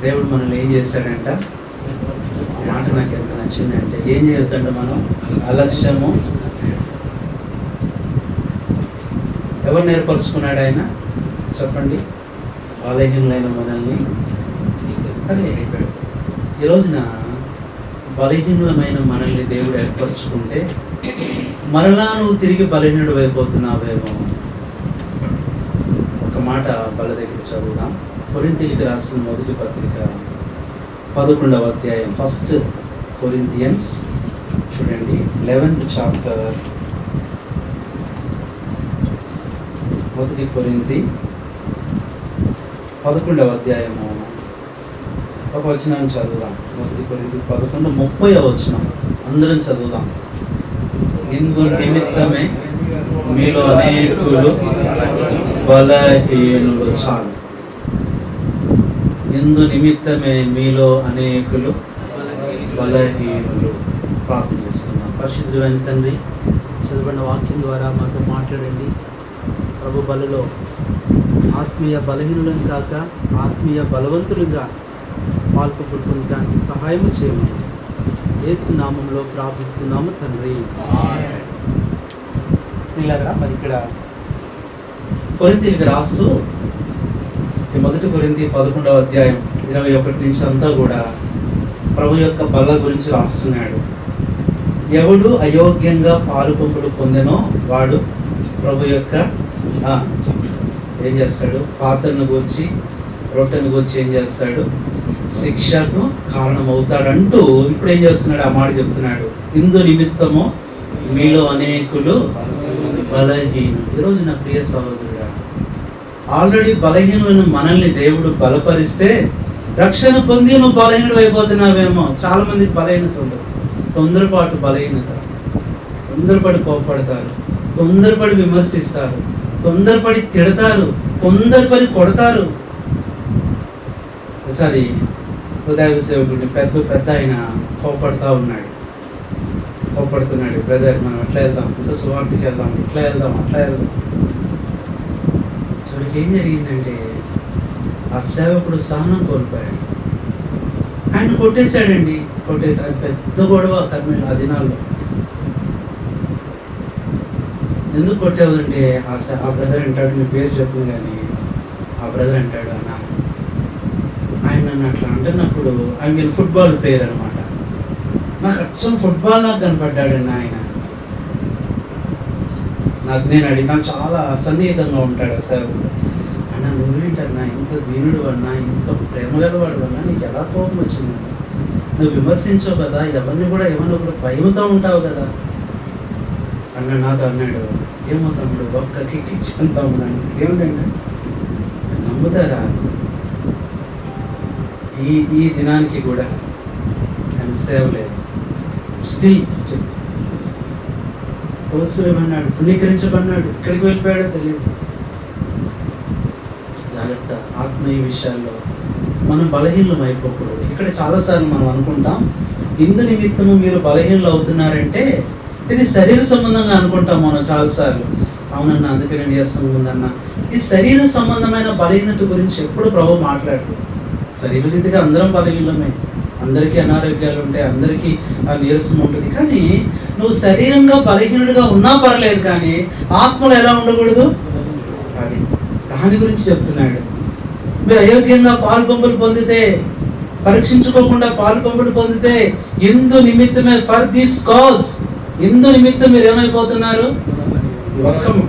దేవుడు మనల్ని ఏం చేశాడంట? మాట నాకు ఎంత నచ్చిందంటే, ఏం చేస్తాడంటే మనం అలక్ష్యము ఎవరు నేర్పరుచుకున్నాడు ఆయన? చెప్పండి. బలహీనులైన మనల్ని. అదే ఈ రోజున బలహీనులమైన మనల్ని దేవుడు ఏర్పరచుకుంటే మరలా నువ్వు తిరిగి బలహీనుడు అయిపోతున్నావేమో. ఒక మాట బల దగ్గర చదువుదాం. కొరింథీయులకు రాసిన మొదటి పత్రిక 11వ అధ్యాయం, 1 Corinthians చూడండి, 11th chapter, 1 కొరింథీ 11వ అధ్యాయము ఒక వచనాన్ని చదువుదాం. 1 కొరింథీ 11:30వ వచనం అందరం చదువుదాం. ఇందు నిమిత్తమే మీలో అనేకులు బలహీనులు. చాలు. ఇందు నిమిత్తమే మీలో అనేకులు బలహీనులు. ప్రార్థన చేసుకున్నాం. పరిశుద్ధమైన తండ్రి, చదవబడిన వాక్యం ద్వారా మాతో మాట్లాడండి. ప్రభు బలలో ఆత్మీయ బలహీనులను కాక ఆత్మీయ బలవంతులుగా పాల్పొందడానికి సహాయం చేయమని యేసు నామంలో ప్రార్థిస్తున్నాము తండ్రి. ఇలాగా మరి ఇక్కడ కొరింథీయులకు రాస్తూ 1 కొరింథీ 11వ అధ్యాయం 21 నుంచి అంతా కూడా ప్రభు యొక్క బల గురించి రాస్తున్నాడు. ఎవడు అయోగ్యంగా పాలుపంపులు పొందెనో వాడు ప్రభు యొక్క ఏం చేస్తాడు? పాత్రను గురించి, రొట్టెను గురించి ఏం చేస్తాడు? శిక్షకు కారణమవుతాడంటూ ఇప్పుడు ఏం చేస్తున్నాడు? ఆ మాట చెప్తున్నాడు. ఇందు నిమిత్తము మీలో అనేకులు బలహీనులు. ఈరోజు నా ప్రియ సహోదరుడా, ఆల్రెడీ బలహీనులను మనల్ని దేవుడు బలపరిస్తే రక్షణ పొంది నువ్వు బలహీనుడు అయిపోతున్నావేమో. చాలా మందికి బలహీనత ఉండదు. తొందరపాటు బలహీనత, తొందరపడి కోపడతారు, తొందరపడి విమర్శిస్తారు, తొందరపడి తిడతారు, తొందరపడి కొడతారు. ఒకసారి హృదయ సేవకుడిని పెద్ద ఆయన కోపడుతున్నాడు. బ్రదర్, మనం ఎట్లా వెళ్దాం? ఇంత సువార్తకి వెళ్దాం, ఇట్లా వెళ్దాం, అట్లా వెళ్దాం. చివరికి ఏం జరిగిందంటే ఆ సేవకుడు సహనం కోల్పోయాడు. ఆయన కొట్టేశాడండి. అది పెద్ద గొడవ కర్మీలు ఆ దినాల్లో. ఎందుకు కొట్టేవాడంటే ఆ బ్రదర్ అంటాడు, మీ పేరు చెప్పింది కానీ ఆ బ్రదర్ అంటాడు, అన్న ఆయన నన్ను అట్లా అంటున్నప్పుడు ఆయన ఫుట్బాల్ ప్లేయర్ అనమాట. నాకు అచ్చం ఫుట్బాల్ నాకు కనపడ్డాడన్న ఆయన. నేను అడిగి, నాకు చాలా సన్నిహితంగా ఉంటాడు సార్. అన్న నువ్వేంటన్నా ఇంత దీనుడు అన్నా, ఇంత ప్రేమ గలవాడు అన్నా, నీకు ఎలా కోపం వచ్చిందన్నా? నువ్వు విమర్శించావు కదా, ఎవరిని కూడా భయముతో ఉంటావు కదా అన్న. నాతో అన్నాడు, ఏమో తమ్ముడు, ఒక్క కిక్కిచ్చాను ఏమిటంటే నమ్ముతారా? ఈ దినానికి కూడా ఆయన సేవ లేదు. స్టిల్ కోసుకోమన్నాడు, పుణ్యకరించబడినాడు. ఎక్కడికి వెళ్ళిపోయాడో తెలియదు. జాగ్రత్త. ఆత్మీయ విషయాల్లో మనం బలహీనం అయిపోకూడదు. ఇక్కడ చాలాసార్లు మనం అనుకుంటాం, ఇందు నిమిత్తము మీరు బలహీనలు అవుతున్నారంటే ఇది శరీర సంబంధంగా అనుకుంటాం మనం చాలాసార్లు. అవునన్నా, అందుకే నేను నీరసంగా ఉందన్నా. ఈ శరీర సంబంధమైన బలహీనత గురించి ఎప్పుడు ప్రభు మాట్లాడు. శరీర రీతిగా అందరం బలహీనమే, అందరికీ అనారోగ్యాలు ఉంటాయి, అందరికీ ఆ నీరసం ఉంటుంది. కానీ నువ్వు శరీరంగా బలహీనుడిగా ఉన్నా పర్లేదు, కానీ ఆత్మలో ఎలా ఉండకూడదు? అది దాని గురించి చెప్తున్నాడు. మీరు అయోగ్యంగా పాలుపంపులు పొందితే, పరీక్షించుకోకుండా పాలుపంపులు పొందితే, ఇందు నిమిత్తమే, ఫర్ దిస్ కాజ్, ఇందు నిమిత్తం మీరు ఏమైపోతున్నారు?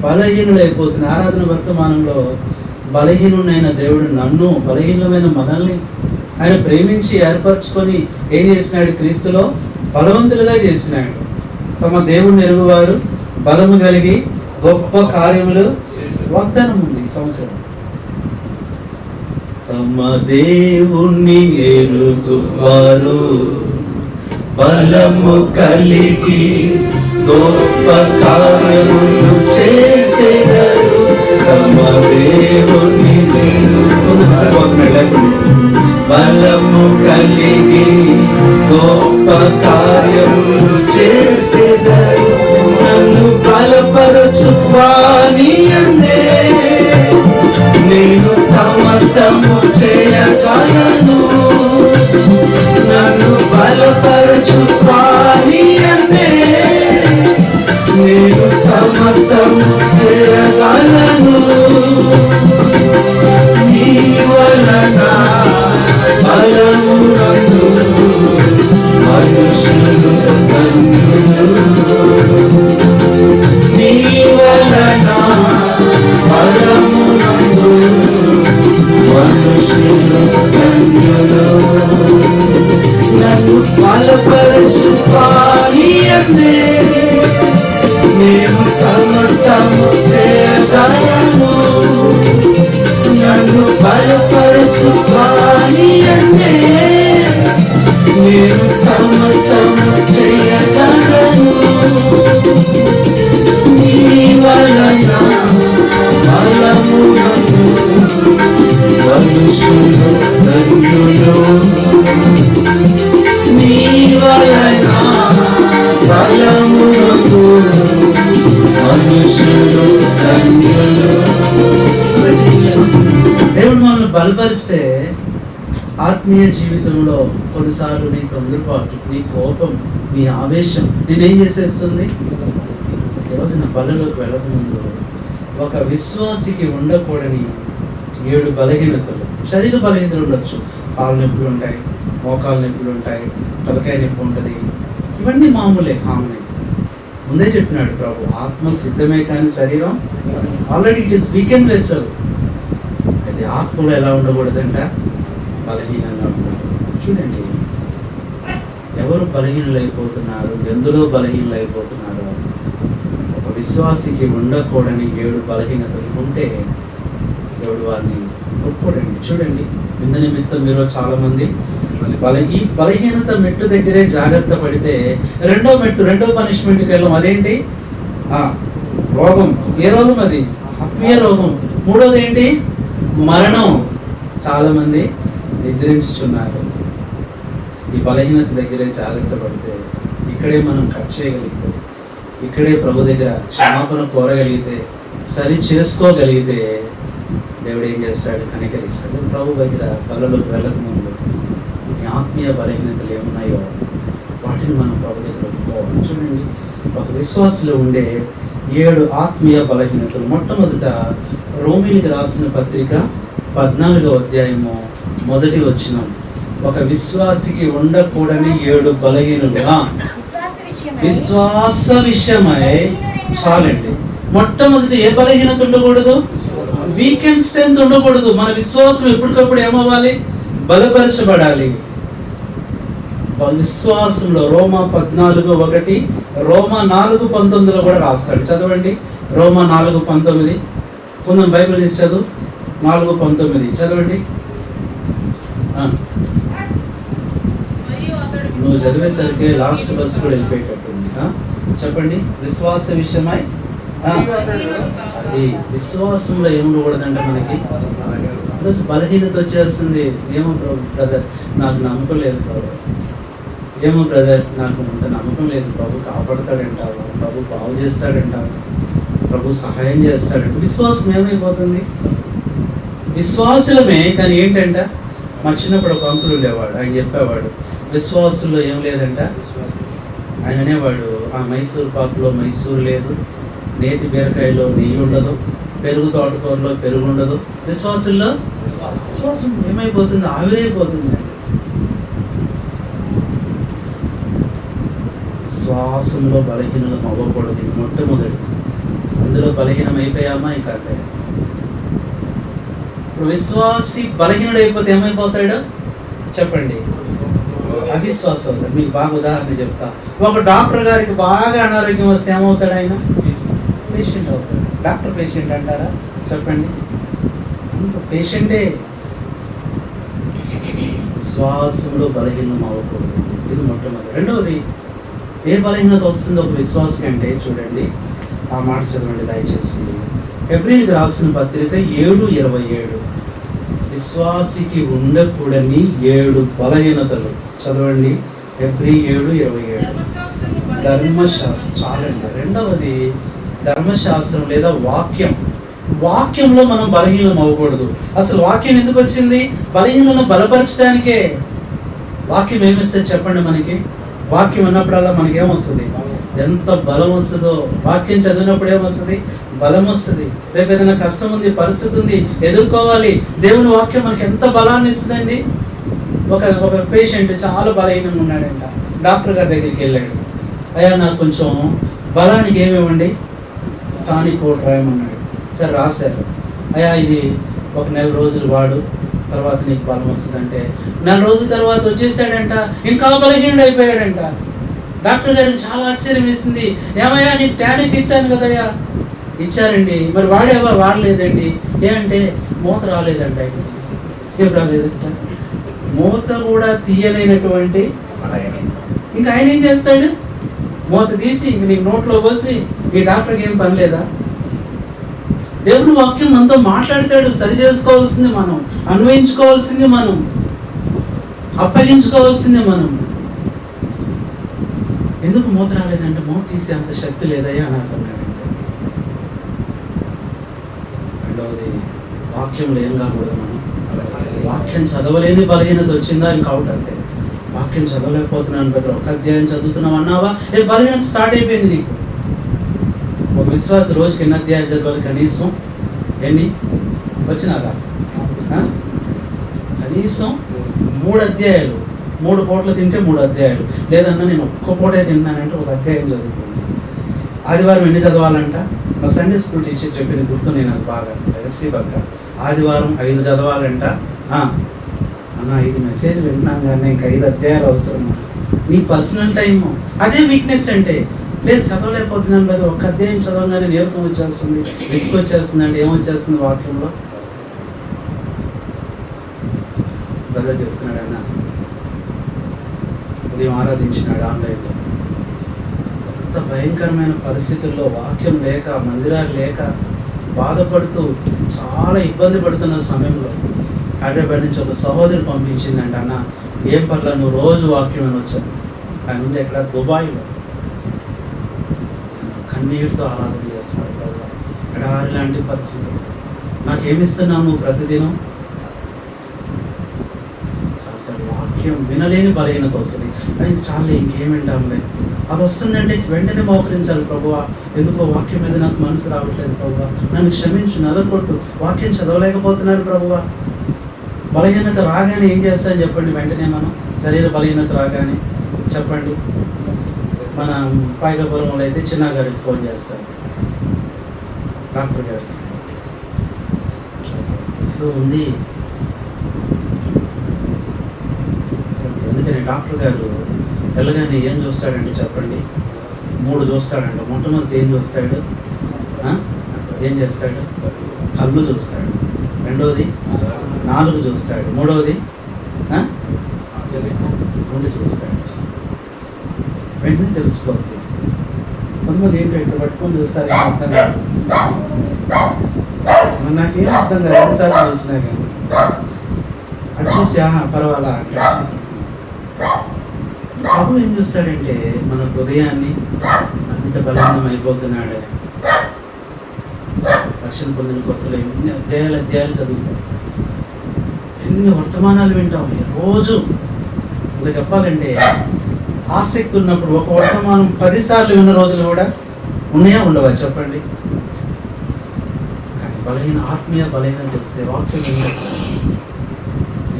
బలహీనులు అయిపోతున్నారు. ఆరాధన వర్తమానంలో బలహీనుడైన దేవుడు నన్ను, బలహీనమైన మనల్ని ఆయన ప్రేమించి ఏర్పరచుకొని ఏం చేసినాడు? క్రీస్తులో బలవంతులుగా చేసినాడు. తమ దేవుణ్ణి ఎరుగువారు బలము కలిగి గొప్ప కార్యములు వాగ్దానం ఉంది ఈ సంవత్సరం. తమ దేవుణ్ణి ఎరుగువారు బలము కలిగి గొప్ప కార్యములు చేసేవారు. తమ దేవుణ్ణి బలము కలిగి గొప్ప కార్యములు చేసేదారు. నన్ను బలపరచు వాని అందే నేను సమస్తము చేయగలను. నన్ను బలపరచు స్వామి అంటే నేను సమస్తము చేయగలను. నీ వలన బలమునందు మనుషులు నీ వలన బలమునందు మనుషులు నన్ను బలపరచు స్వామి అంటే నేను సమస్తము చేయగలను. నన్ను బలపరచు స్వామి అంటే నేను సమస్తము చేయగలను. నీ వలన బలమునందు మనుషులు ధన్యులు. నీ వలన బలమునందు మనుషులు ధన్యులు. దేవుడు మనల్ని బలపరిస్తే ఆత్మీయ జీవితంలో కొన్నిసార్లు నీ తొందరపాటు, నీ కోపం, నీ ఆవేశం నేనేం చేసేస్తుంది. ఈరోజు నా బలంలోకి వెళ్ళకముందు ఒక విశ్వాసికి ఉండకూడని 7 బలహీనతలు, శరీర బలహీనతలు ఉండొచ్చు. కాళ్ళ నొప్పులు ఉంటాయి, మోకాళ్ళ నొప్పులు ఉంటాయి, తలకాయ నొప్పి ఉంటుంది. ఇవన్నీ మామూలే, కామనే. ముందే చెప్పినాడు ప్రభు, ఆత్మ సిద్ధమే కానీ శరీరం already it is weekend vessel. అది ఆత్మలో ఎలా ఉండకూడదంట, బలహీనంగా ఉండాలి. చూడండి, ఎవరు బలహీనలైపోతున్నారు, ఎందులో బలహీనలైపోతున్నారు. ఒక విశ్వాసికి ఉండకూడని 7 బలహీనతలు ఉంటే దేవుడు వారిని ఒప్పుకోడండి. చూడండి, ఇందు నిమిత్తం మీరు చాలా మంది ఈ బలహీనత మెట్టు దగ్గరే జాగ్రత్త పడితే రెండో పనిష్మెంట్కి వెళ్ళాం. అదేంటి? రోగం. ఏ రోగం అది? ఆత్మీయ రోగం. మూడోది ఏంటి? మరణం. చాలా మంది నిద్రించుచున్నారు. ఈ బలహీనత దగ్గరే జాగ్రత్త పడితే, ఇక్కడే మనం కట్ చేయగలిగితే, ఇక్కడే ప్రభు దగ్గర క్షమాపణ కోరగలిగితే, సరి చేసుకోగలిగితే దేవుడు ఏం చేస్తాడు? కనికరిస్తాడు. ప్రభు దగ్గర బలలోకి వెళ్ళక ముందు ఈ ఆత్మీయ బలహీనతలు ఏమున్నాయో వాటిని మనం ప్రభు దగ్గర ఒప్పుకోవాలి. చూడండి, ఒక విశ్వాసంలో ఉండే 7 ఆత్మీయ బలహీనతలు. మొట్టమొదట రోమీయులకు రాసిన పత్రిక 14వ అధ్యాయము 1వ వచనం. ఒక విశ్వాసికి ఉండకూడని 7 బలహీనలుగా విశ్వాస విషయమై. చాలండి. మొట్టమొదటి ఏ బలహీనత ఉండకూడదు? వీకెండ్ స్ట్రెంత్ ఉండకూడదు. మన విశ్వాసం ఎప్పటికప్పుడు ఏమవ్వాలి? బలపరచబడాలి. విశ్వాసంలో రోమా 14:1, రోమా 4:19 కూడా రాస్తాడు. చదవండి, రోమా 4:19. కొంచెం బైబిల్ తీసి చదువు. 4:19 చదవండి. నువ్వు చదివేసరికి లాస్ట్ బస్సు కూడా వెళ్ళిపోయేటట్టుంది. చెప్పండి. విశ్వాస విషయమై. అది విశ్వాసంలో ఏముండకూడదంటే మనకి ఈరోజు బలహీనత వచ్చేస్తుంది. ఏమో బ్రదర్, నాకు నమ్మకం లేదు ప్రభు. ఏమో బ్రదర్, నాకు అంత నమ్మకం లేదు. ప్రభు కాపాడతాడంటావు, ప్రభు బాగు చేస్తాడంటావు, ప్రభు సహాయం చేస్తాడంట. విశ్వాసం ఏమైపోతుంది? విశ్వాసులమే, కానీ ఏంటంట, మా చిన్నప్పుడు ఒక అంకులు ఉండేవాడు. ఆయన చెప్పేవాడు, విశ్వాసుల్లో ఏం లేదంట. ఆయన అనేవాడు, ఆ మైసూర్ పాకులో మైసూరు లేదు, నేతి బీరకాయలో నెయ్యి ఉండదు, పెరుగు తోటకూరలో పెరుగు ఉండదు. విశ్వాసుల్లో విశ్వాసం ఏమైపోతుంది? ఆవిరైపోతుంది. విశ్వాసంలో బలహీనలం అవ్వకూడదు. మొట్టమొదటి అందులో బలహీనం అయిపోయామా? ఇంకా ఇప్పుడు విశ్వాసి బలహీనుడైపోతే ఏమైపోతాడు చెప్పండి? అవిశ్వాసం అవుతాడు. మీకు బాగా ఉదాహరణ చెప్తా. ఒక డాక్టర్ గారికి బాగా అనారోగ్యం వస్తే ఏమవుతాడు? ఆయన పేషెంట్ అవుతాడు. డాక్టర్ పేషెంట్ అంటారా? చెప్పండి, పేషెంటే. విశ్వాసంలో బలహీనం అవ్వకూడదు. ఇది మొట్టమొదటి. రెండవది, ఏ బలహీనత వస్తుందో ఒక విశ్వాసం అంటే, చూడండి ఆ మాట చదవండి దయచేసి. హెబ్రీయులకు రాసిన పత్రిక 7:27. విశ్వాసికి ఉండకూడని 7 బలహీనతలు. చదవండి, హెబ్రీ 7:27. ధర్మశాస్త్రం. చాలండి. రెండవది ధర్మశాస్త్రం లేదా వాక్యం. వాక్యంలో మనం బలహీనం అవ్వకూడదు. అసలు వాక్యం ఎందుకు వచ్చింది? బలహీనలను బలపరచడానికే. వాక్యం ఏమిస్తుంది చెప్పండి మనకి? వాక్యం ఉన్నప్పుడల్లా మనకి ఏమొస్తుంది? ఎంత బలం వస్తుందో. వాక్యం చదివినప్పుడు ఏమొస్తుంది? బలం వస్తుంది. రేపు ఏదైనా కష్టం ఉంది, పరిస్థితి ఉంది, ఎదుర్కోవాలి, దేవుని వాక్యం మనకి ఎంత బలాన్ని ఇస్తుందండి. ఒక పేషెంట్ చాలా బలహీనంగా ఉన్నాడంట. డాక్టర్ గారి దగ్గరికి వెళ్ళాడు. అయ్యా నాకు కొంచెం బలానికి ఏమేమండి టానిక్ ఒకటి రాయమన్నాడు. సరే రాశారు. అయ్యా ఇది ఒక 1 నెల రోజులు వాడు, తర్వాత నీకు బలం వస్తుందంటే 4 రోజుల తర్వాత వచ్చేసాడంట. ఇంకా బలహీనుడు అయిపోయాడంట. డాక్టర్ గారికి చాలా ఆశ్చర్యం వేసింది. ఏమయ్యా నీకు టానిక్ ఇచ్చాను కదయ్యా. ఇచ్చారండి, మరి వాడేవా? వాడలేదండి. ఏంటంటే మూత రాలేదంట. ఏం రాలేదంట? మూత కూడా తీయలేనటువంటి ఇంకా ఆయన ఏం చేస్తాడు? మూత తీసి ఇంక నీకు నోట్లో పోసి ఈ డాక్టర్కి ఏం పని లేదా? దేవుని వాక్యం మనతో మాట్లాడతాడు. సరి చేసుకోవాల్సింది మనం, అన్వయించుకోవాల్సింది మనం, అప్పగించుకోవాల్సింది మనం. ఎందుకు మూత రాలేదంటే మూత తీసే అంత శక్తి లేదయ్యా అని అనుకున్నాడంటే. రెండవది వాక్యంలో ఏం కాకూడదు మనం. వాక్యం చదవలేని బలహీనత వచ్చిందా? ఇంకా అవుట్ అంతే. వాక్యం చదవలేకపోతున్నాను కదా, ఒక అధ్యాయం చదువుతున్నావు అన్నావా, బలహీనత స్టార్ట్ అయిపోయింది నీకు. ఒక విశ్వాస రోజుకి ఎన్ని అధ్యాయాలు చదవాలి? కనీసం ఎన్ని వచ్చినారా? కనీసం 3 అధ్యాయాలు. 3 పూటలు తింటే 3 అధ్యాయాలు. లేదన్నా నేను ఒక్క పూటే తిన్నానంటే 1 అధ్యాయం చదువుకోండి. ఆదివారం ఎన్ని చదవాలంట? మా సండే స్కూల్ టీచర్ చెప్పింది గుర్తు, నేను అది బాగా ఎఫ్సీ పక్క. ఆదివారం 5 చదవాలంట. అన్న 5 మెసేజ్ వింటున్నాను కానీ ఇంకా 5 అధ్యాయాలు అవసరమా? నీ పర్సనల్ టైము. అదే వీక్నెస్ అంటే. లేదు చదవలేకపోతున్నాను కదా, 1 అధ్యాయం చదవగానే నీరసం వచ్చేస్తుంది, విసుగు వచ్చేస్తుంది. అంటే ఏమొచ్చేస్తుంది వాక్యంలో? బ్రదర్ చెప్తున్నాడు అన్న, ఉదయం ఆరాధించినాడు ఆన్లైన్లో. అంత భయంకరమైన పరిస్థితుల్లో వాక్యం లేక, మందిరాలు లేక బాధపడుతూ చాలా ఇబ్బంది పడుతున్న సమయంలో హైదరాబాద్ నుంచి ఒక సహోదరి పంపించిందంట. అన్న ఏం పర్లా, నువ్వు రోజు వాక్యం అని వచ్చాను. ఆయన ఉంది ఎక్కడ? దుబాయ్లో. కన్నీటితో ఆరాధన చేస్తున్నాడు. ఎడారి లాంటి పరిస్థితి. నాకేమిస్తున్నావు నువ్వు ప్రతిదినం? అసలు వాక్యం వినలేని బలహీనత వస్తుంది. అది చాలా ఇంకేం వింటాంలే. అది వస్తుందంటే వెంటనే మోకరించాలి. ప్రభువా ఎందుకో వాక్యం మీద నాకు మనసు రావట్లేదు ప్రభువా, నన్ను క్షమించు, నలకొట్టు. వాక్యం చదవలేకపోతున్నారు ప్రభువా. బలహీనత రాగానే ఏం చేస్తారని చెప్పండి? వెంటనే మనం శరీర బలహీనత రాగానే చెప్పండి, మన పాయకపురంలో అయితే చిన్న గారికి ఫోన్ చేస్తారు, డాక్టర్ గారికి. ఏదో ఉంది. అందుకని డాక్టర్ గారు వెళ్ళగానే ఏం చూస్తాడంటే చెప్పండి? 3 చూస్తాడంట. మొట్టమొదటి ఏం చూస్తాడు? ఏం చేస్తాడు? కళ్ళు చూస్తాడు. రెండవది 4 చూస్తాడు. మూడవది గుండె చూస్తాడు. వెంటనే తెలిసిపోతుంది. కొంతమంది ఏంటో ఇట్లా పట్టుకొని చూస్తారు, ఏం అర్థం కాదు. నాకేం అర్థం కాదు, ఎన్నిసార్లు చూసినా కానీ. అది చూసి పర్వాలా అంటే ప్రభు ఏం చూస్తాడంటే మన హృదయాన్ని. అంత బలహీనం అయిపోతున్నాడే. రక్షణ పొందిన కొత్తలో ఎన్ని అధ్యాయాలు చదువుతాం, ఎన్ని వర్తమానాలు వింటాం రోజు. ఇంకా చెప్పాలంటే ఆసక్తి ఉన్నప్పుడు ఒక వర్తమానం 10 సార్లు విన్న రోజులు కూడా ఉన్నాయా ఉండవా చెప్పండి? కానీ ఆత్మీయ బలహీనత వస్తే వాక్యం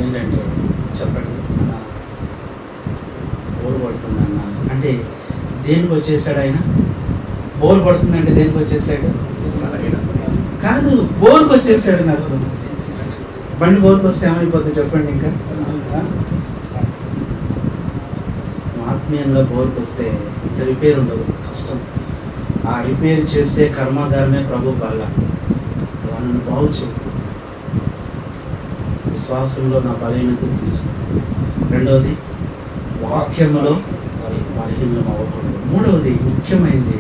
ఏంటంటే చెప్పండి, బోర్ పడుతుందన్న అంటే దేనికి వచ్చేసాడు ఆయన? బోర్ పడుతుందంటే దేనికి వచ్చేసాడు? కాదు, బోర్కి వచ్చేసాడు. నాకు బండి బోర్కి వస్తే ఏమైపోతుంది చెప్పండి? ఇంకా ఆత్మీయంగా బోర్కి వస్తే ఇంకా రిపేర్ ఉండదు, కష్టం. ఆ రిపేర్ చేసే కర్మాగారమే ప్రభు బల్ల. వాళ్ళని బాగు చెప్పు. విశ్వాసంలో నా బలహీనత తీసుకు. రెండవది వాక్యంలో బలహీనం అవ్వకూడదు. మూడవది ముఖ్యమైనది,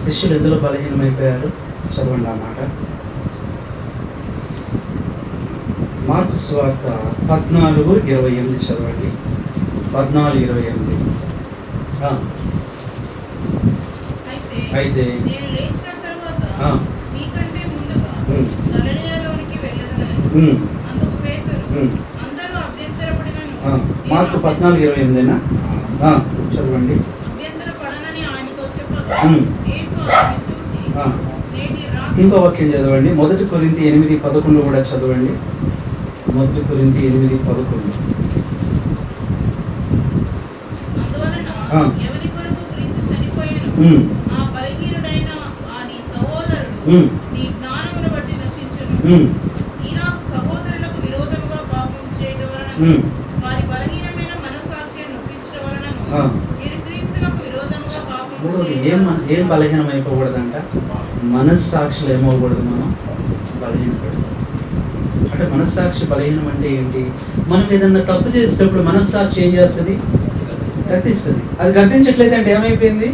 శిష్యులు ఎందులో బలహీనమైపోయారు? చదవండి ఆ మాట. మార్కు సువార్త 14:28 చదవండి. 14:28. అయితే మార్కు 14:28 చదవండి. ఇంకో వాక్యం చదవండి. 1 కొరింథీ 8:11 కూడా చదవండి. 1 కొరింథీ 8:11. ఏం బలహీనం అయిపోకూడదంట, మనస్సాక్షులు ఏమవకూడదు, మనం బలహీనపడదు. అంటే మనస్సాక్షి బలహీనం అంటే ఏంటి? మనం ఏదన్నా తప్పు చేసేటప్పుడు మనస్సాక్షి ఏం చేస్తుంది? గద్దిస్తుంది. అది గద్దించట్లేదు అంటే ఏమైపోయింది?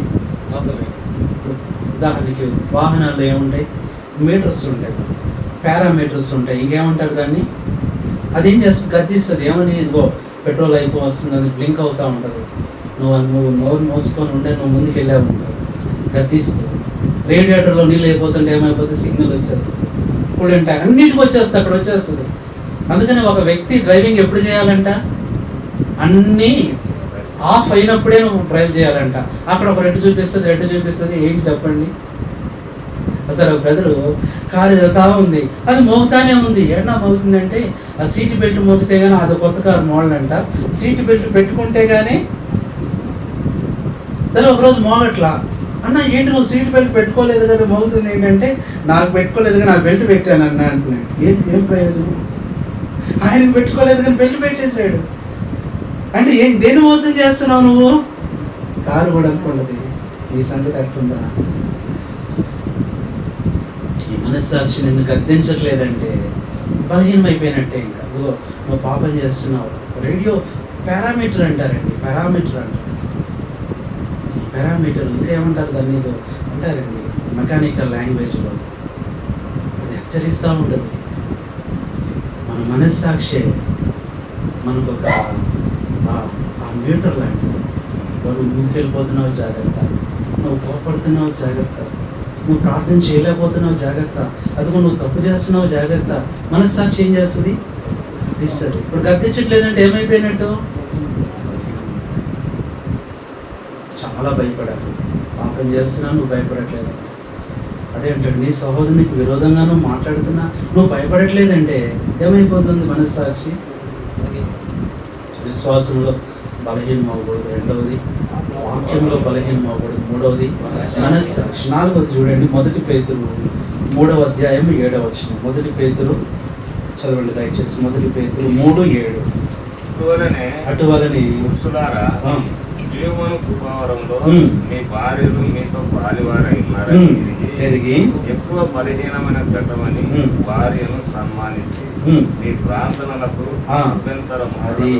ఉదాహరణకి వాహనాల్లో ఏముంటాయి? మీటర్స్ ఉంటాయి, పారామీటర్స్ ఉంటాయి, ఇంకేమంటారు దాన్ని? అదేం చేస్తుంది? గద్దిస్తుంది. ఏమని? ఇదిగో పెట్రోల్ అయిపో వస్తుంది అని బ్లింక్ అవుతూ ఉంటుంది. నువ్వు నోరు మోసుకొని ఉండే నువ్వు ముందుకు వెళ్ళావు ఉంటావు, గద్దిస్తుంది. రేడియేటర్లో నీళ్ళు అయిపోతుంటే ఏమైపోతుంది? సిగ్నల్ వచ్చేస్తుంది. ఇప్పుడు అంటే అన్నిటికి వచ్చేస్తుంది, అక్కడ వచ్చేస్తుంది. అందుకని ఒక వ్యక్తి డ్రైవింగ్ ఎప్పుడు చేయాలంట? అన్నీ ఆఫ్ అయినప్పుడే నువ్వు డ్రైవ్ చేయాలంట. అక్కడ ఒక రెడ్ చూపిస్తుంది ఏంటి చెప్పండి? అసలు బ్రదరు కారు వెళ్తా ఉంది, అది మోగుతానే ఉంది. ఏమన్నా మోగుతుందంటే ఆ సీట్ బెల్ట్ మోగితే కానీ అది కొత్త కారు మోడల్ అంట. సీట్ బెల్ట్ పెట్టుకుంటే కానీ సరే ఒకరోజు మోగట్లా. అన్న ఏంటి నువ్వు సీట్ బెల్ట్ పెట్టుకోలేదు కదా మోగుతుంది ఏంటంటే, నాకు పెట్టుకోలేదు కానీ నాకు బెల్ట్ పెట్టాను అన్న అంటున్నాడు. ఏం ప్రయోజనం? ఆయనకు పెట్టుకోలేదు కానీ బెల్ట్ పెట్టేశాడు. అంటే దేన్ని మోసం చేస్తున్నావు నువ్వు? కారు కూడా అనుకున్నది. ఈ సంగతి అట్టుందా? ఈ మనస్సాక్షిని ఎందుకు గద్దించట్లేదంటే బలహీనం అయిపోయినట్టే. ఇంకా నువ్వు పాపం చేస్తున్నావు. రేడియో పారామీటర్ అంటారండి, పారామీటర్ ఇంకా ఏమంటారు దాన్ని అంటారండి మెకానికల్ లాంగ్వేజ్లో. అది హెచ్చరిస్తూ ఉంటుంది. మన మనస్సాక్షి మనకు ఒక ఆ మీటర్ లాంటిది. నువ్వు ముందుకెళ్ళిపోతున్నావు జాగ్రత్త, నువ్వు కోపడుతున్నావు జాగ్రత్త, నువ్వు ప్రార్థన చేయలేకపోతున్నావు జాగ్రత్త, అదిగో నువ్వు తప్పు చేస్తున్నావు జాగ్రత్త. మనస్సాక్షి ఏం చేస్తుంది? ఇస్తుంది. ఇప్పుడు గద్దించట్లేదంటే ఏమైపోయినట్టు? చాలా భయపడాలి. పాపం చేస్తున్నావు, నువ్వు భయపడట్లేదు. అదేంటండి నీ సహోదరునికి విరోధంగానూ మాట్లాడుతున్నా నువ్వు భయపడట్లేదంటే ఏమైపోతుంది? మనస్సాక్షి. విశ్వాసంలో బలహీనం అవ్వకూడదు, రెండవది. వాక్యంలో బలహీనం అవ్వకూడదు, మూడవది. మనస్సాక్షి. నాలుగవది చూడండి, 1 పేతురు 3:7. 1 పేతురు చదవండి దయచేసి. 1 పేతురు 3:7. అటువలనే జీవమును కృపావరంలో మీ భార్యలు మీతో పాలివారై ఉన్నారని తిరిగి ఎక్కువ బలహీనమైన ఘటమని భార్యను సన్మానించి మీ ప్రార్థనలకు అభ్యంతరం. అది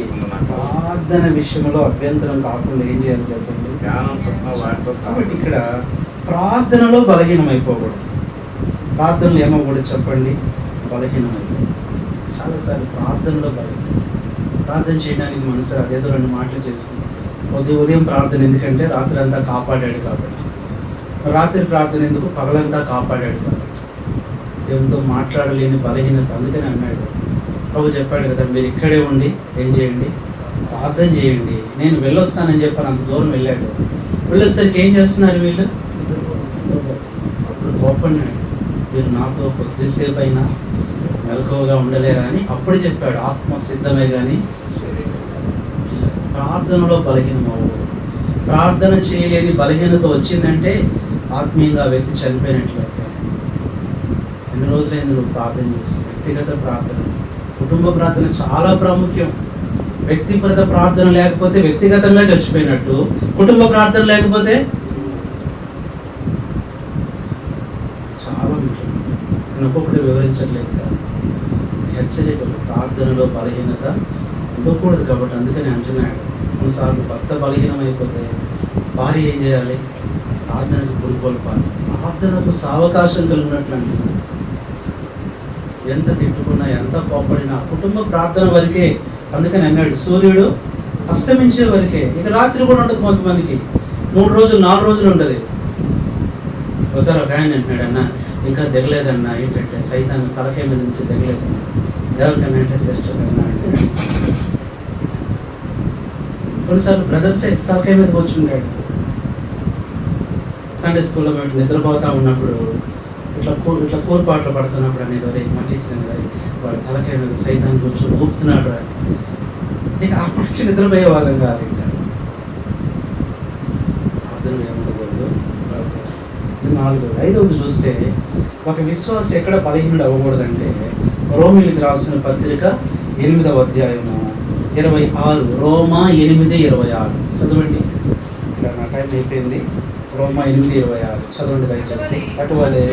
ప్రార్థన విషయంలో అభ్యంతరం కాకుండా ఏం చేయాలి చెప్పండి? జ్ఞానం చొప్పున వాటితో. కాబట్టి ఇక్కడ ప్రార్థనలో బలహీనం అయిపోకూడదు. ప్రార్థనలు ఏమవ్వకూడదు చెప్పండి? బలహీనం అయిపోకూడదు. చాలాసార్లు ప్రార్థనలో ప్రార్థన చేయడానికి మనసు అదేదో 2 మాటలు చేసి ఉదయం ప్రార్థన ఎందుకంటే రాత్రి అంతా కాపాడాడు కాబట్టి, రాత్రి ప్రార్థన ఎందుకు? పగలంతా కాపాడాడు కాబట్టి. దేవునితో మాట్లాడలేని బలహీనత. అందుకని అన్నాడు ప్రభు, చెప్పాడు కదా, మీరు ఇక్కడే ఉండి ఏం చేయండి? ప్రార్థన చేయండి. నేను వెళ్ళొస్తానని చెప్పాను. అంత దూరం వెళ్ళాడు. వెళ్ళేసరికి ఏం చేస్తున్నారు వీళ్ళు? అప్పుడు కోపడినాడు, మీరు నాతో కొద్దిసేపు అయినా మెలకువగా ఉండలేరా అని అప్పుడు చెప్పాడు. ఆత్మ సిద్ధమే కానీ ప్రార్థనలో బలహీనం అవ్వకూడదు. ప్రార్థన చేయలేని బలహీనత వచ్చిందంటే ఆత్మీయంగా వ్యక్తి చనిపోయినట్లయితే. ఎన్ని రోజులైంది నువ్వు ప్రార్థన చేసి? వ్యక్తిగత ప్రార్థన, కుటుంబ ప్రార్థన చాలా ప్రాముఖ్యం. వ్యక్తిగత ప్రార్థన లేకపోతే వ్యక్తిగతంగా చచ్చిపోయినట్టు, కుటుంబ ప్రార్థన లేకపోతే చాలా ముఖ్యం. నేను ఒక్కొక్కటి వివరించట్లేదు కదా. హెచ్చరికలు, ప్రార్థనలో బలహీనత ఉండకూడదు కాబట్టి అందుకని అంటున్నాడు. కొన్నిసార్లు భర్త బలహీనం అయిపోతే భార్య ఏం చేయాలి? ప్రార్థనకు పురికొల్పాలి. ప్రార్థనకు సావకాశం కలిగినట్లు అంటున్నాడు. ఎంత తిట్టుకున్నా, ఎంత కోపడినా కుటుంబ ప్రార్థన వరకే. అందుకని అన్నాడు, సూర్యుడు అస్తమించే వరకే. ఇక రాత్రి కూడా ఉండదు. కొంతమందికి 3 రోజులు 4 రోజులు ఉంటుంది. ఒకసారి ఒక ఆయన అంటున్నాడు, అన్న ఇంకా దిగలేదన్నా, ఏంటంటే సైతాన్ని తలకాయ మీద నుంచి దిగలేదన్నా. ఎవరికన్నా అంటే సిస్టర్ అన్నా అంటే కొన్నిసార్లు బ్రదర్సే తలకాయ మీద కూర్చుంటాడు. సండే స్కూల్లో మేము నిద్రపోతా ఉన్నప్పుడు ఇట్లా కూరపాట్లు పడుతున్నప్పుడు అనేది వరే మళ్ళీ ఇచ్చిన వాడు తలకాయ మీద సైతాన్ని కూర్చొని ఊపుతున్నాడు అని. ఇక ఆ మనిషి నిద్రపోయే వాళ్ళం కాదు. ఇంకా అర్థం ఏముండకూడదు. 4 5వది చూస్తే ఒక విశ్వాస ఎక్కడ బలహీనుడు అవ్వకూడదంటే రోమిలికి రాసిన పత్రిక 8వ అధ్యాయము 26. రోమా 8:26 చదవండి. ఇక్కడ నా టైం అయిపోయింది. రోమా 8:26 చదవండి దయచేసి. అటువలే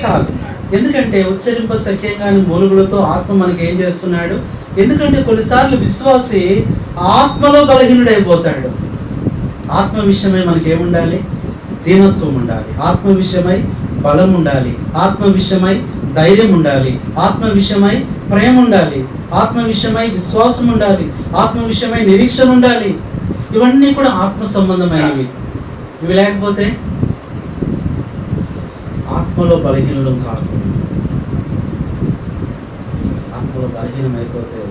చాలు. ఎందుకంటే ఉచ్చరింప సఖ్యంగాని మూలుగులతో ఆత్మ మనకి ఏం చేస్తున్నాడు? ఎందుకంటే కొన్నిసార్లు విశ్వాసి ఆత్మలో బలహీనుడైపోతాడు. ఆత్మ విషయమై మనకి ఏముండాలి? దీనత్వం ఉండాలి. ఆత్మ విషయమై బలం ఉండాలి. ఆత్మ విషయమై ధైర్యం ఉండాలి. ఆత్మ విషయమై ప్రేమ ఉండాలి. ఆత్మ విషయమై విశ్వాసం ఉండాలి. ఆత్మ విషయమై నిరీక్షణ ఉండాలి. ఇవన్నీ కూడా ఆత్మ సంబంధమైనవి. ఇవి లేకపోతే ఆత్మలో బలహీనం కాదు. ఆత్మలో బలహీనం అయిపోతే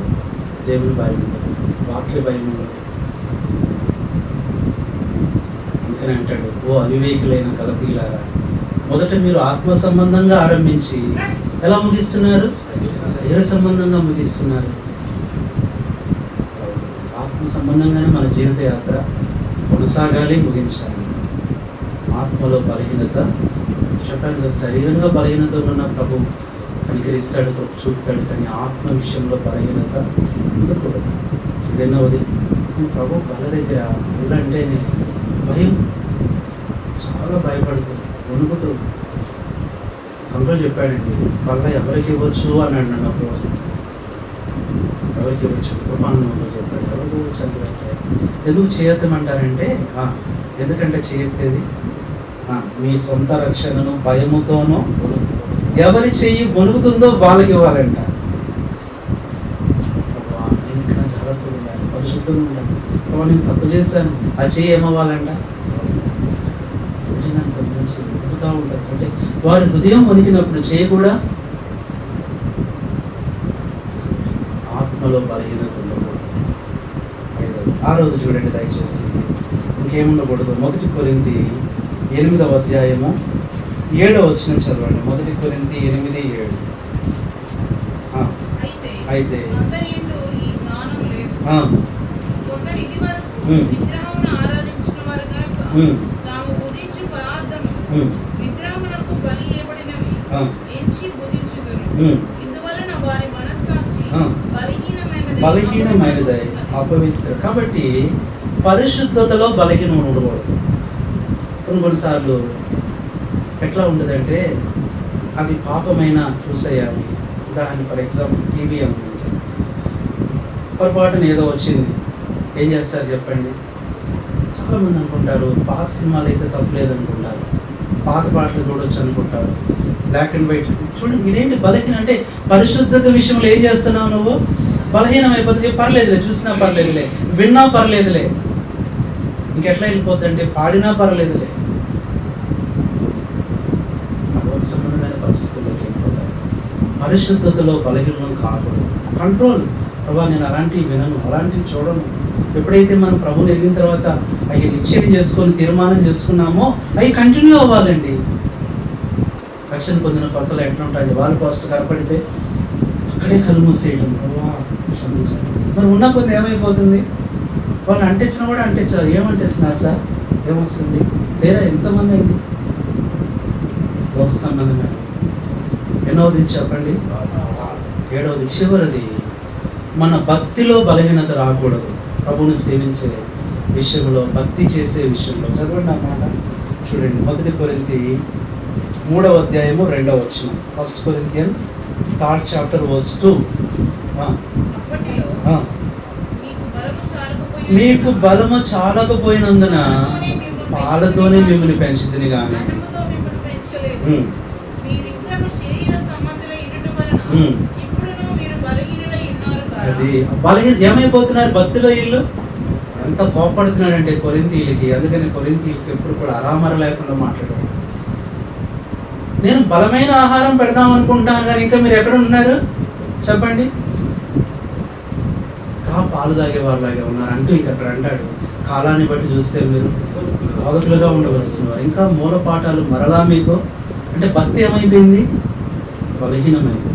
దేవుని భయం ఉండదు, వాక్య భయం ఉండదు. అందుకని అంటాడు, ఓ అవివేకులైన గలతీయులారా, మొదట మీరు ఆత్మ సంబంధంగా ఆరంభించి ఎలా ముగిస్తున్నారు? శరీర సంబంధంగా ముగిస్తున్నారు. ఆత్మ సంబంధంగానే మన జీవిత యాత్ర కొనసాగాలి, ముగించాలి. ఆత్మలో బలహీనత చెప్పాను. శరీరంగా బలహీనత ఉన్న ప్రభు కనికరిస్తాడు, చూపుతాడు. కానీ ఆత్మ విషయంలో బలహీనత ఉండకూడదు. 2వది, ప్రభు బల దగ్గర అంటే భయం, చాలా భయపడుతుంది, వణుకుతూ. అంకుల్ చెప్పాడండి, బల్ల ఎవరికి ఇవ్వచ్చు అని అన్నాడు. అప్పుడు ఎవరికి ఇవ్వచ్చు? కృపానంలో చెప్పాడు. ఎవరికి ఇవ్వచ్చు అంటే ఎందుకు చేయొద్దమంటారంటే, ఎందుకంటే చేయొత్తేది మీ సొంత రక్షణను భయముతోనూ ఎవరి చెయ్యి వణుకుతుందో వాళ్ళకి ఇవ్వాలంట. ఇంకా జాగ్రత్తగా ఉండాలి, పరిశుద్ధంగా ఉండాలి. నేను తప్పు చేశాను, ఆ చెయ్యి ఏమవ్వాలంట? నుంచి వణుకుతూ ఉంటారు. అంటే వారి హృదయం వణికినప్పుడు చెయ్యి కూడా ఆత్మలో బలహీనత ఉండకూడదు. 6వది చూడండి దయచేసి, ఇంకేముండకూడదు. 1 కొరింథీ 8వ అధ్యాయము 7వ వచనం చదవండి. 1 కొరింథీ 8:7. అయితే బలహీనమైనదై అపవిత్ర. కాబట్టి పరిశుద్ధతలో బలహీనం ఉండకూడదు. కొన్నిసార్లు ఎట్లా ఉంటుందంటే అది పాపమైన చూసేయాలి. ఉదాహరణ ఫర్ ఎగ్జాంపుల్ టీవీ అనుకుంటే పొరపాటున ఏదో వచ్చింది, ఏం చేస్తారు చెప్పండి? చాలామంది అనుకుంటారు పాత సినిమాలు అయితే తప్పులేదనుకుంటారు, పాత పాటలు చూడొచ్చు అనుకుంటారు, బ్లాక్ అండ్ వైట్. చూడండి, ఇదేంటి బలహీన అంటే పరిశుద్ధత విషయంలో ఏం చేస్తున్నావు నువ్వు? బలహీనం అయిపోతుంది. పర్లేదులే, చూసినా పర్లేదులే, విన్నా పర్లేదులే, ఇంకెట్లా వెళ్ళిపోతుందంటే పాడినా పర్లేదులే, అభోగ సంబంధమైన పరిస్థితుల్లోకి వెళ్ళిపోతారు. పరిశుద్ధతలో బలహీనం కాకూడదు. కంట్రోల్. ప్రభా నేను అలాంటివి వినను, అలాంటివి చూడను. ఎప్పుడైతే మనం ప్రభుని ఎరిగిన తర్వాత అవి నిశ్చయం చేసుకొని తీర్మానం చేసుకున్నామో అవి కంటిన్యూ అవ్వాలండి. రక్షణ పొందిన కొత్తలో ఎట్లా ఉంటుంది? వాళ్ళు ఫస్ట్ కనపడితే అక్కడే కళ్ళు మూసేయడం, ప్రభా క్షమించాలి. మరి ఉన్న కొద్ది ఏమైపోతుంది? వాళ్ళు అంటించినా కూడా అంటించారు. ఏమంటిస్తున్నారు సార్? ఏమొస్తుంది? లేదా ఎంతమంది అయింది లోక సంబంధమైన? ఎన్నోది చెప్పండి? 7వది చివరిది, మన భక్తిలో బలహీనత రాకూడదు. ప్రభుని సేవించే విషయంలో, భక్తి చేసే విషయంలో. చదవండి అన్నమాట. చూడండి 1 కొరింథీ 3వ అధ్యాయము 2వ వచనం. 1 Corinthians 3rd chapter verse 2. మీకు బలము చాలకపోయినందున పాలతోనే మిమ్మల్ని పెంచుతుంది కానీ అది బలహీన ఏమైపోతున్నారు భక్తిలో వీళ్ళు? ఎంత కోపడుతున్నాడంటే కొరింథీయులకి. అందుకని కొరింథీయులకి ఎప్పుడు కూడా అరామర లేకుండా మాట్లాడారు. నేను బలమైన ఆహారం పెడదాం అనుకుంటాను కానీ ఇంకా మీరు ఎక్కడ ఉన్నారు చెప్పండి? పాలు తాగేవారిలాగే ఉన్నారు అంటూ ఇంక అక్కడ అంటాడు, కాలాన్ని బట్టి చూస్తే మీరు బోధకులుగా ఉండవలసిన వారు. ఇంకా మూల పాఠాలు మరలా మీకు అంటే భక్తి ఏమైపోయింది, బలహీనమైంది.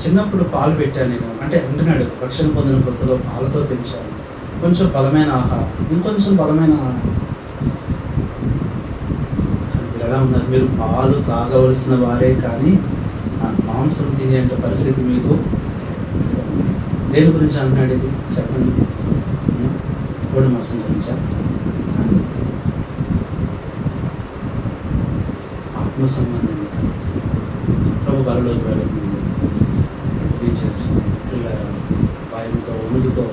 చిన్నప్పుడు పాలు పెట్టాను నేను అంటే అంటున్నాడు, రక్షణ పొందిన కొత్తలో పాలతో పెంచాను, కొంచెం బలమైన ఆహారం, ఇంకొంచెం బలమైన ఆహారం. మీరు ఎలా ఉన్నారు, మీరు పాలు తాగవలసిన వారే కానీ మాంసం తినేంత పరిస్థితి మీకు. దేని గురించి అంటున్నాడు ఇది చెప్పండి, కోడి మాంసం గురించా? ఆత్మ సంబంధం. ప్రభు బలలోకి వెళ్ళకుండా చేసుకుని పిల్లల భయంతో ఉనుగుతో,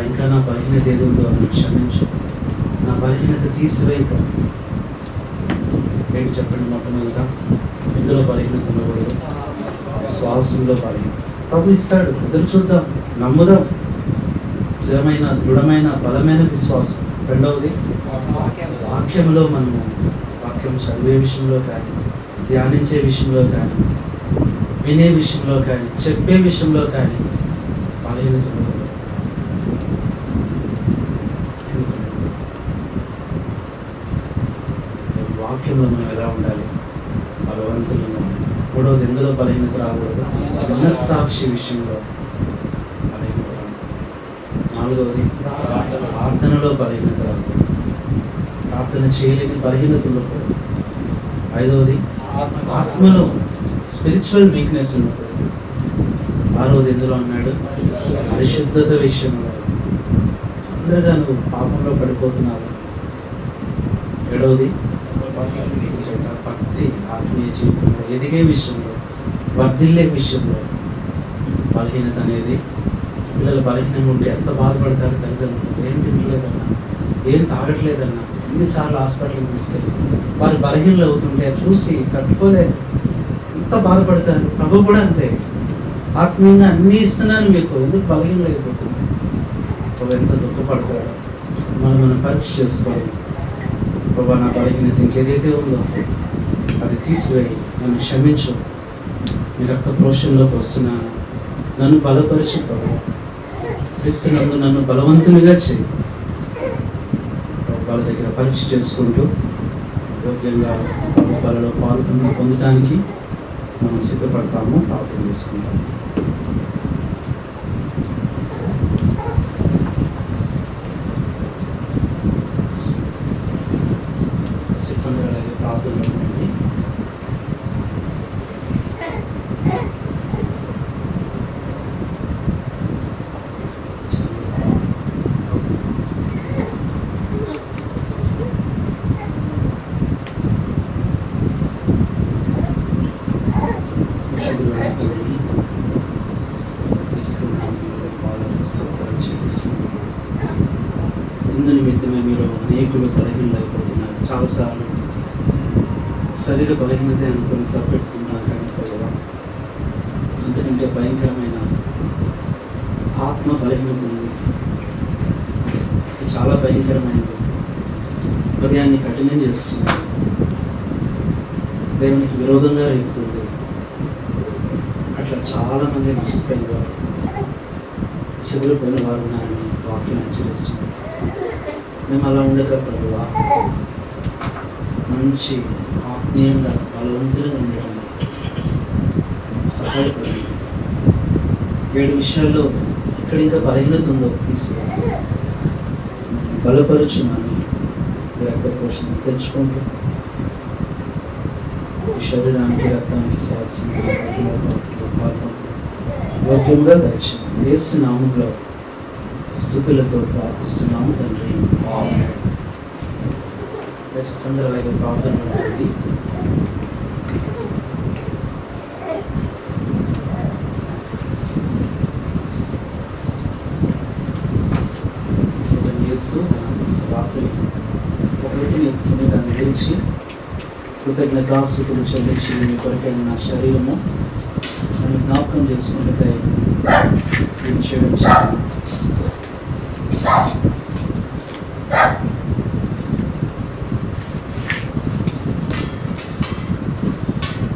ఇంకా నా బలహీనత ఏదో నన్ను క్షమించు, నా బలహీనత తీసివేయకు. ఏంటి చెప్పండి, మొట్టమొదట ఎందులో బలహీనత ఉండకూడదు, శ్వాసంలో బలహీనత. ప్రభు ఇస్తాడు, ఎదురు చూద్దాం, నమ్ముదాం. స్థిరమైన దృఢమైన బలమైన విశ్వాసం. రెండవది వాక్యంలో మనము వాక్యం చదివే విషయంలో కానీ, ధ్యానించే విషయంలో కానీ, వినే విషయంలో కానీ, చెప్పే విషయంలో కానీ బలహీనత ఉండకూడదు. వాక్యంలో మనం ఎలా ఉండాలి, బలవంతులను. మూడవది ఎందులో బలహీనత రాకూడదు, మనస్సాక్షి విషయంలో బలహీనత రాకూడదు. నాలుగవది ప్రార్థనలో బలహీనత రాకూడదు, ప్రార్థన చేయలేని బలహీనత ఉండకూడదు. ఐదవది ఆత్మలో స్పిరిచువల్ వీక్నెస్ ఉండకూడదు. ఆరోది ఎందులో అన్నాడు, పరిశుద్ధత విషయంలో. అందరిగా నువ్వు పాపంలో పడిపోతున్నావు. ఏడవది భక్తి, ఆత్మీయ జీవితంలో ఎదిగే విషయంలో, వర్ధిల్లే విషయంలో బలహీనత అనేది. పిల్లలు బలహీనంగా ఉంటే ఎంత బాధపడతారు తల్లిదండ్రులు. ఏం తినట్లేదన్నా, ఏం తాగట్లేదన్నా, ఎన్నిసార్లు హాస్పిటల్కి తీసుకెళ్ళి వారు బలహీనలు అవుతుంటే చూసి తట్టుకోలేక ఎంత బాధపడతారు. ప్రభు కూడా అంతే, ఆత్మీయంగా అన్నీ ఇస్తున్నాను మీకు, ఎందుకు బలహీనలు అయిపోతుంది. ప్రభు ఎంత దుఃఖపడతారు. మనం పరీక్ష చేసుకోవాలి. ప్రభు నా బలహీనత ఇంకేదైతే ఉందో అది తీసివేయి, నన్ను క్షమించు, మీ రక్త ప్రోషంలోకి వస్తున్నాను, నన్ను బలపరిచి ప్రభు, క్రీస్తునందు నన్ను బలవంతునిగా చేయి. వాళ్ళ దగ్గర పరీక్ష చేసుకుంటూ యోగ్యంగా వాళ్ళలో పొందడానికి మనం సిద్ధపడతాము, ప్రార్థన చేసుకుంటాము. ప్రార్థన ఇందు నిమిత్తమే మీరు అనేకులు బలహీనలు అయిపోతున్నారు. చాలాసార్లు శరీర బలహీనత అనుకుని సరిపెట్టుకున్నారు కానీ కదా, అంతకంటే భయంకరమైన ఆత్మ బలహీనత ఉంది. చాలా భయంకరమైనది, హృదయాన్ని కఠినం చేస్తుంది, దేవునికి విరోధంగా రేపుతుంది. అట్లా చాలామంది నష్టపోయిన వారు, చెదిరిపోయిన వారు ఉన్నారని వాక్యం హెచ్చరిస్తుంది. మేము అలా ఉండక ప్రభువా, మంచి ఆత్మీయంగా బలవంతులుగా ఉండడానికి సహాయపడండి. 7 విషయాల్లో ఇక్కడ ఇంకా బలహీనత ఉందో తీసుకుని బలపరచుమని మీరు ఎక్కడ పోషణ తెచ్చుకుంటూ ఈ శరీరానికి రక్తానికి యోగ్యంగా దర్శనం యేసు నామములో స్తుతులతో ప్రార్థిస్తున్నాము తండ్రి. సందర్భంగా ప్రార్థన ఉంటుంది. యేసు రాత్రి ఒకరికి దాన్ని గురించి కృతజ్ఞతాస్తుతులు చెల్లించి మీ కొరకైన నా శరీరము నన్ను జ్ఞాపకం చేసుకుంటే చేయడం చాలా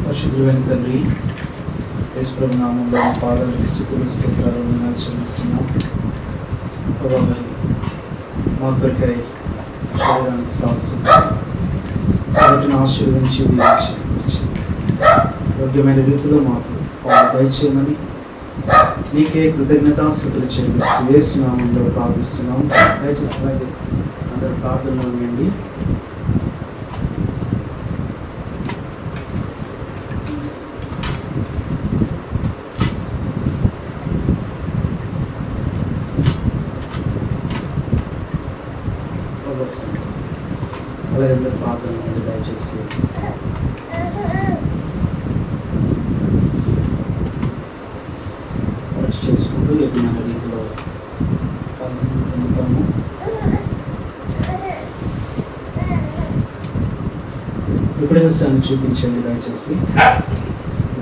పరిశుద్ధులైన తండ్రి, యేసుప్రభు నామంలో మా పాదాలకు స్తుతులు స్తోత్రాలు వందనాలు చెల్లిస్తున్నాం. ప్రభా మరి మా కొరకై శరీరానికి సాహసం వాటిని ఆశీర్వదించి దీవించి యోగ్యమైన రీతిలో మాకు పాలు దయచేయమని నీకే కృతజ్ఞతాస్తుతులు చెల్లిస్తూ యేసు నామంలో ప్రార్థిస్తున్నాం. దయచేసి అలాగే అందరూ ప్రార్థనలో ఉండండి. అలాగే అందరూ ప్రార్థనలో ఉండి దయచేసి చేసుకుంటూ యోగ్యమైన రీతిలో పొందుతాము. ఇప్పుడే హస్తాన్ని చూపించండి దయచేసి.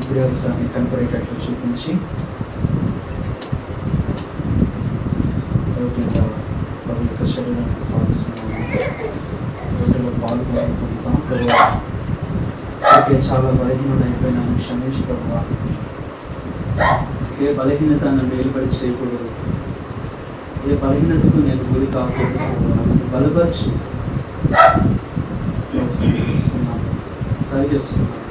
ఇప్పుడే హస్తాన్ని కనపడేటట్లు చూపించి యోగ్యంగా పవిత్ర శరీరానికి సాధిస్తున్నాము. రోడ్డులో పాల్గొనుకుంటాం. ప్రభావ ఓకే, చాలా బలహీనత అయిపోయినాను, క్షమించు ప్రభావ. ఏ బలహీనత నన్ను నిలబడి చేయకూడదు, ఏ బలహీనతకు నేను గురి కాకూడదు. బలపరచు, సరి చేస్తున్నాను.